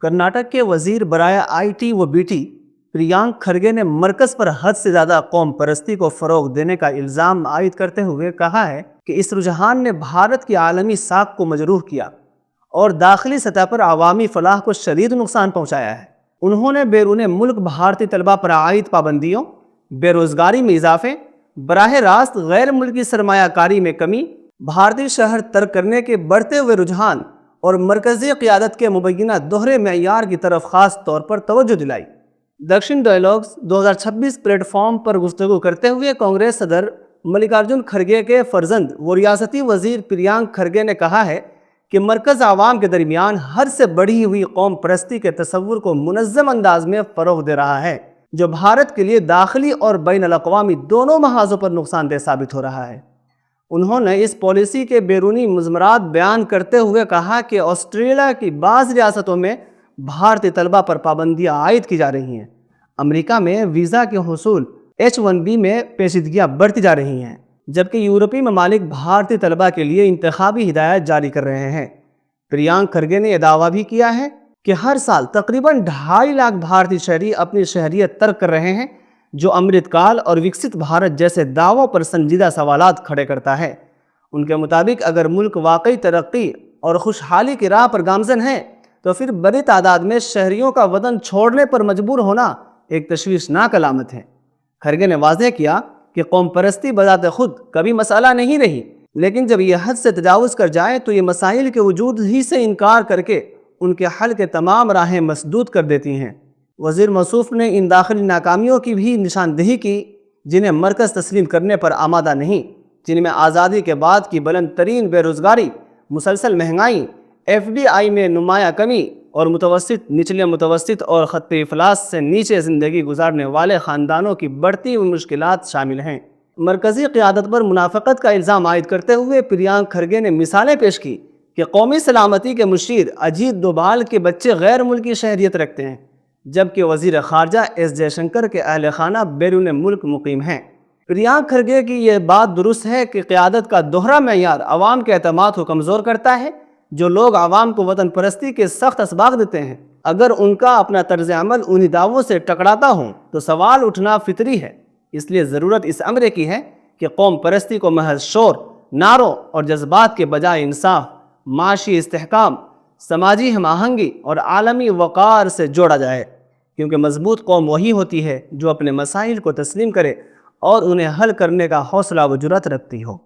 کرناٹک کے وزیر برائے IT و BT پریانک کھرگے نے مرکز پر حد سے زیادہ قوم پرستی کو فروغ دینے کا الزام عائد کرتے ہوئے کہا ہے کہ اس رجحان نے بھارت کی عالمی ساکھ کو مجروح کیا اور داخلی سطح پر عوامی فلاح کو شدید نقصان پہنچایا ہے۔ انہوں نے بیرون ملک بھارتی طلبہ پر عائد پابندیوں، بے روزگاری میں اضافے، براہ راست غیر ملکی سرمایہ کاری میں کمی، بھارتی شہر ترک کرنے کے بڑھتے ہوئے رجحان اور مرکزی قیادت کے مبینہ دوہرے معیار کی طرف خاص طور پر توجہ دلائی۔ دکشن ڈائیلاگز 2026 پلیٹ فارم پر گفتگو کرتے ہوئے کانگریس صدر ملکارجن کھرگے کے فرزند و ریاستی وزیر پریانک کھرگے نے کہا ہے کہ مرکز عوام کے درمیان حد سے بڑھی ہوئی قوم پرستی کے تصور کو منظم انداز میں فروغ دے رہا ہے، جو بھارت کے لیے داخلی اور بین الاقوامی دونوں محاذوں پر نقصان دہ ثابت ہو رہا ہے۔ انہوں نے اس پالیسی کے بیرونی مضمرات بیان کرتے ہوئے کہا کہ آسٹریلیا کی بعض ریاستوں میں بھارتی طلبہ پر پابندیاں عائد کی جا رہی ہیں، امریکہ میں ویزا کے حصول H1B میں پیچیدگیاں بڑھتی جا رہی ہیں، جبکہ یورپی ممالک بھارتی طلبہ کے لیے انتخابی ہدایات جاری کر رہے ہیں۔ پریانک کھرگے نے یہ دعویٰ بھی کیا ہے کہ ہر سال تقریباً 2.5 لاکھ بھارتی شہری اپنی شہریت ترک کر رہے ہیں، جو امرت کال اور وکست بھارت جیسے دعووں پر سنجیدہ سوالات کھڑے کرتا ہے۔ ان کے مطابق اگر ملک واقعی ترقی اور خوشحالی کی راہ پر گامزن ہے تو پھر بڑی تعداد میں شہریوں کا وطن چھوڑنے پر مجبور ہونا ایک تشویشناک علامت ہے۔ کھرگے نے واضح کیا کہ قوم پرستی بذات خود کبھی مسئلہ نہیں رہی، لیکن جب یہ حد سے تجاوز کر جائے تو یہ مسائل کے وجود ہی سے انکار کر کے ان کے حل کے تمام راہیں مسدود کر دیتی ہیں۔ وزیر موصوف نے ان داخلی ناکامیوں کی بھی نشاندہی کی جنہیں مرکز تسلیم کرنے پر آمادہ نہیں، جن میں آزادی کے بعد کی بلند ترین بے روزگاری، مسلسل مہنگائی، FDI میں نمایاں کمی اور متوسط، نچلے متوسط اور خط افلاس سے نیچے زندگی گزارنے والے خاندانوں کی بڑھتی ہوئی مشکلات شامل ہیں۔ مرکزی قیادت پر منافقت کا الزام عائد کرتے ہوئے پریانک کھرگے نے مثالیں پیش کی کہ قومی سلامتی کے مشیر اجیت ڈوبھال کے بچے غیر ملکی شہریت رکھتے ہیں، جبکہ وزیر خارجہ S جے شنکر کے اہل خانہ بیرون ملک مقیم ہیں۔ پریانک کھرگے کی یہ بات درست ہے کہ قیادت کا دوہرا معیار عوام کے اعتماد کو کمزور کرتا ہے۔ جو لوگ عوام کو وطن پرستی کے سخت اسباق دیتے ہیں، اگر ان کا اپنا طرز عمل انہی دعووں سے ٹکراتا ہوں تو سوال اٹھنا فطری ہے۔ اس لیے ضرورت اس امر کی ہے کہ قوم پرستی کو محض شور، نعروں اور جذبات کے بجائے انصاف، معاشی استحکام، سماجی ہم آہنگی اور عالمی وقار سے جوڑا جائے، کیونکہ مضبوط قوم وہی ہوتی ہے جو اپنے مسائل کو تسلیم کرے اور انہیں حل کرنے کا حوصلہ و جرأت رکھتی ہو۔